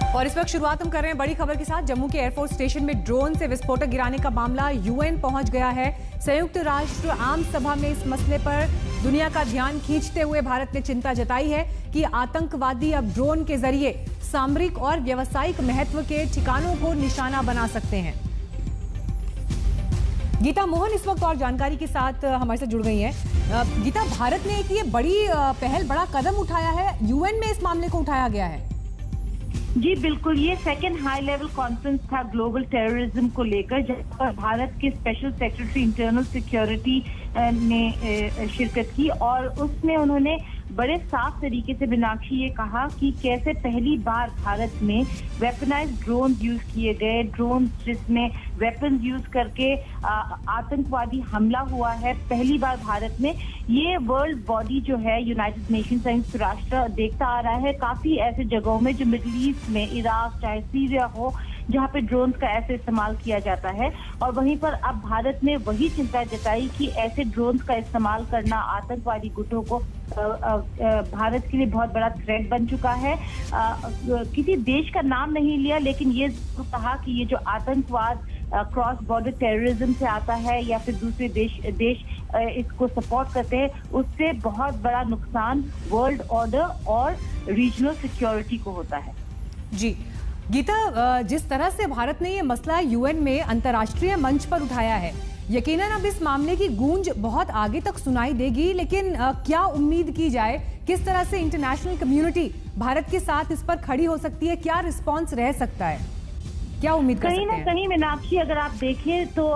और इस वक्त शुरुआत हम कर रहे हैं बड़ी खबर के साथ। जम्मू के एयरफोर्स स्टेशन में ड्रोन से विस्फोटक गिराने का मामला यूएन पहुंच गया है। संयुक्त राष्ट्र आम सभा में इस मसले पर दुनिया का ध्यान खींचते हुए भारत ने चिंता जताई है कि आतंकवादी अब ड्रोन के जरिए सामरिक और व्यावसायिक महत्व के ठिकानों को निशाना बना सकते हैं। गीता मोहन इस वक्त और जानकारी के साथ हमारे साथ जुड़ गई हैं। गीता, भारत ने एक ये बड़ी पहल, बड़ा कदम उठाया है, यूएन में इस मामले को उठाया गया है। जी बिल्कुल, ये सेकेंड हाई लेवल कॉन्फ्रेंस था ग्लोबल टेररिज्म को लेकर, जहां पर भारत के स्पेशल सेक्रेटरी इंटरनल सिक्योरिटी ने शिरकत की और उसमें उन्होंने बड़े साफ तरीके से मीनाक्षी ये कहा कि कैसे पहली बार भारत में वेपनाइज ड्रोन यूज किए गए, ड्रोन जिसमें वेपन यूज करके आतंकवादी हमला हुआ है पहली बार भारत में। ये वर्ल्ड बॉडी जो है यूनाइटेड नेशन संयुक्त राष्ट्र देखता आ रहा है काफी ऐसे जगहों में जो मिडिल ईस्ट में, इराक चाहे सीरिया हो, जहाँ पे ड्रोन्स का ऐसे इस्तेमाल किया जाता है। और वहीं पर अब भारत ने वही चिंता जताई कि ऐसे ड्रोन्स का इस्तेमाल करना आतंकवादी गुटों को भारत के लिए बहुत बड़ा थ्रेट बन चुका है। किसी देश का नाम नहीं लिया, लेकिन ये कहा कि ये जो आतंकवाद क्रॉस बॉर्डर टेररिज्म से आता है या फिर दूसरे देश इसको सपोर्ट करते हैं, उससे बहुत बड़ा नुकसान वर्ल्ड ऑर्डर और रीजनल सिक्योरिटी को होता है। जी गीता, जिस तरह से भारत ने ये मसला यूएन में अंतर्राष्ट्रीय मंच पर उठाया है, यकीनन अब इस मामले की गूंज बहुत आगे तक सुनाई देगी, लेकिन क्या उम्मीद की जाए, किस तरह से इंटरनेशनल कम्युनिटी भारत के साथ इस पर खड़ी हो सकती है, क्या रिस्पांस रह सकता है, क्या उम्मीद कर सकते हैं? कहीं ना कहीं मीनाक्षी, अगर आप देखें तो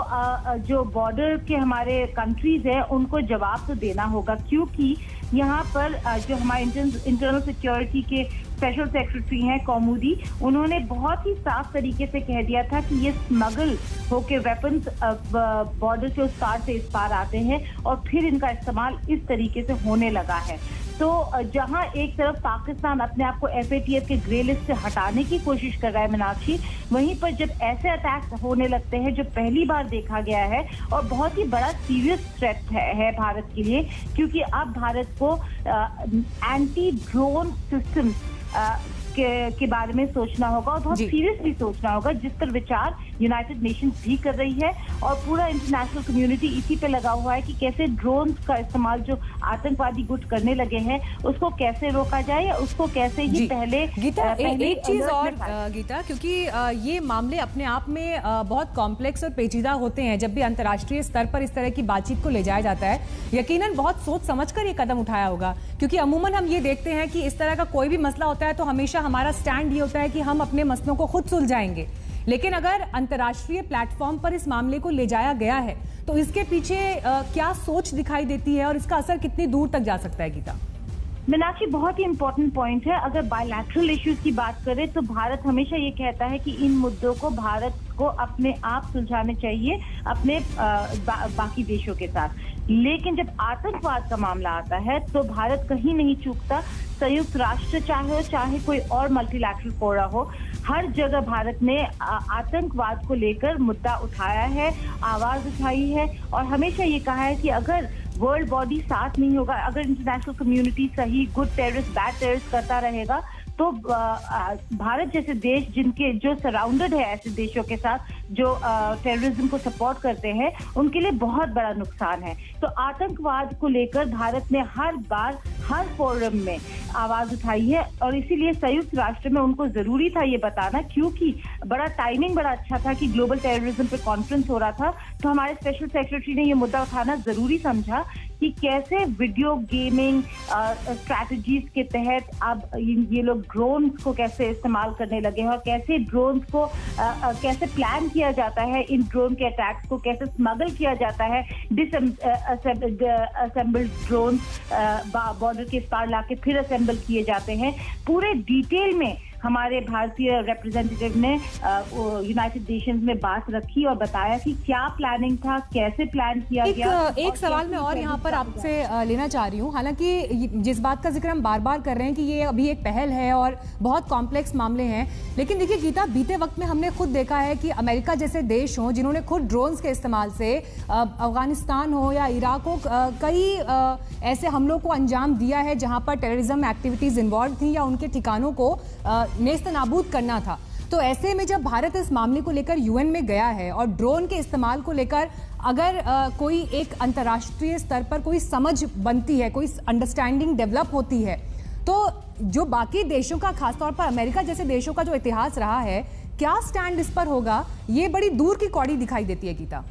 जो बॉर्डर के हमारे कंट्रीज है उनको जवाब तो देना होगा, क्योंकि यहाँ पर जो हमारे इंटरनल सिक्योरिटी के स्पेशल सेक्रेटरी हैं कौमुदी, उन्होंने बहुत ही साफ तरीके से कह दिया था कि ये स्मगल होके वेपन्स बॉर्डर के उस पार से इस पार आते हैं और फिर इनका इस्तेमाल इस तरीके से होने लगा है। तो जहां एक तरफ पाकिस्तान अपने आप को FATF के ग्रे लिस्ट से हटाने की कोशिश कर रहा है मीनाक्षी, वहीं पर जब ऐसे अटैक होने लगते हैं जो पहली बार देखा गया है और बहुत ही बड़ा सीरियस थ्रेट है भारत के लिए, क्योंकि अब भारत को एंटी ड्रोन सिस्टम के बारे में सोचना होगा और बहुत सीरियसली सोचना होगा, जिस पर विचार यूनाइटेड नेशंस भी कर रही है और पूरा इंटरनेशनल कम्युनिटी इसी पे लगा हुआ है कि कैसे ड्रोन का इस्तेमाल जो आतंकवादी गुट करने लगे हैं उसको कैसे रोका जाए या उसको कैसे ही पहले। गीता, एक चीज और गीता, क्योंकि ये मामले अपने आप में बहुत कॉम्प्लेक्स और पेचीदा होते हैं, जब भी अंतर्राष्ट्रीय स्तर पर इस तरह की बातचीत को ले जाया जाता है, यकीनन बहुत सोच समझ कर ये कदम उठाया होगा, क्योंकि अमूमन हम ये देखते हैं कि इस तरह का कोई भी मसला होता है तो हमेशा हमारा स्टैंड ये होता है कि हम अपने मसलों को खुद सुलझाएंगे, लेकिन अगर अंतर्राष्ट्रीय प्लेटफॉर्म पर इस मामले को ले जाया गया है तो इसके पीछे क्या सोच दिखाई देती है और इसका असर कितनी दूर तक जा सकता है? गीता मीनाक्षी, बहुत ही इंपॉर्टेंट पॉइंट है। अगर बायलैटरल इश्यूज की बात करें तो भारत हमेशा ये कहता है कि इन मुद्दों को भारत को अपने आप सुलझाने चाहिए अपने बाकी देशों के साथ, लेकिन जब आतंकवाद का मामला आता है तो भारत कहीं नहीं चूकता। संयुक्त राष्ट्र चाहे कोई और मल्टीलैटरल फोरम हो, हर जगह भारत ने आतंकवाद को लेकर मुद्दा उठाया है, आवाज उठाई है और हमेशा ये कहा है कि अगर वर्ल्ड बॉडी साथ नहीं होगा, अगर इंटरनेशनल कम्युनिटी सही गुड टेररिस्ट बैड टेररिस्ट करता रहेगा, तो भारत जैसे देश जो सराउंडेड है ऐसे देशों के साथ जो टेररिज्म को सपोर्ट करते हैं, उनके लिए बहुत बड़ा नुकसान है। तो आतंकवाद को लेकर भारत ने हर बार हर फोरम में आवाज उठाई है और इसीलिए संयुक्त राष्ट्र में उनको जरूरी था ये बताना, क्योंकि टाइमिंग बड़ा अच्छा था कि ग्लोबल टेररिज्म पे कॉन्फ्रेंस हो रहा था, तो हमारे स्पेशल सेक्रेटरी ने ये मुद्दा उठाना जरूरी समझा कि कैसे वीडियो गेमिंग स्ट्रैटेजीज के तहत अब ये लोग ड्रोन्स को कैसे इस्तेमाल करने लगे हैं और कैसे ड्रोन्स को कैसे प्लान किया जाता है, इन ड्रोन के अटैक्स को कैसे स्मगल किया जाता है, असेंबल्ड ड्रोन्स बॉर्डर के पार लाके फिर असेंबल किए जाते हैं। पूरे डिटेल में हमारे भारतीय रिप्रेजेंटेटिव ने यूनाइटेड नेशंस में बात रखी और बताया कि क्या प्लानिंग था, कैसे प्लान किया गया। एक सवाल मैं और यहाँ पर आपसे लेना चाह रही हूँ, हालांकि जिस बात का जिक्र हम बार बार कर रहे हैं कि ये अभी एक पहल है और बहुत कॉम्प्लेक्स मामले हैं, लेकिन देखिए गीता, बीते वक्त में हमने खुद देखा है कि अमेरिका जैसे देश हों जिन्होंने खुद ड्रोन्स के इस्तेमाल से अफगानिस्तान हो या इराक हो कई ऐसे हमलों को अंजाम दिया है जहाँ पर टेररिज्म एक्टिविटीज इन्वॉल्व थी या उनके ठिकानों को नेस्त नाबूद करना था। तो ऐसे में जब भारत इस मामले को लेकर यूएन में गया है और ड्रोन के इस्तेमाल को लेकर अगर कोई एक अंतर्राष्ट्रीय स्तर पर कोई समझ बनती है, कोई अंडरस्टैंडिंग डेवलप होती है, तो जो बाकी देशों का, खासतौर पर अमेरिका जैसे देशों का जो इतिहास रहा है, क्या स्टैंड इस पर होगा, ये बड़ी दूर की कौड़ी दिखाई देती है गीता।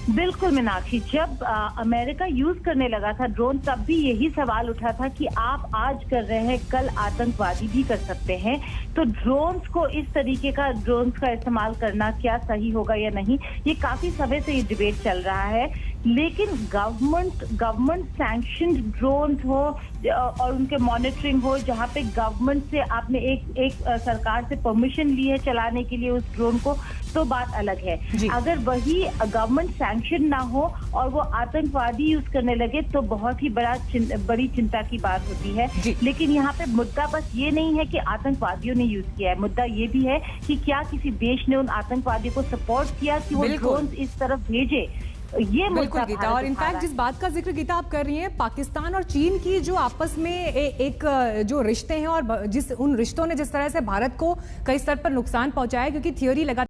बिल्कुल मीनाक्षी, जब अमेरिका यूज करने लगा था ड्रोन, तब भी यही सवाल उठा था कि आप आज कर रहे हैं, कल आतंकवादी भी कर सकते हैं। तो ड्रोन्स को, इस तरीके का ड्रोन्स का इस्तेमाल करना क्या सही होगा या नहीं, ये काफी समय से ये डिबेट चल रहा है। लेकिन गवर्नमेंट सैंक्शनड ड्रोन्स हो और उनके मॉनिटरिंग हो, जहाँ पे गवर्नमेंट से आपने एक सरकार से परमिशन ली है चलाने के लिए उस ड्रोन को, तो बात अलग है। अगर वही गवर्नमेंट सैंक्शन ना हो और वो आतंकवादी यूज करने लगे तो बहुत ही बड़ी चिंता की बात होती है। लेकिन यहाँ पे मुद्दा बस ये नहीं है कि आतंकवादियों ने यूज किया है, मुद्दा ये भी है कि क्या किसी देश ने उन आतंकवादियों को सपोर्ट किया कि वो ड्रोन इस तरफ भेजे। ये बिल्कुल गीता, और इनफैक्ट जिस बात का जिक्र गीता आप कर रही हैं, पाकिस्तान और चीन की जो आपस में एक जो रिश्ते हैं और उन रिश्तों ने जिस तरह से भारत को कई स्तर पर नुकसान पहुंचाया, क्योंकि थियोरी लगा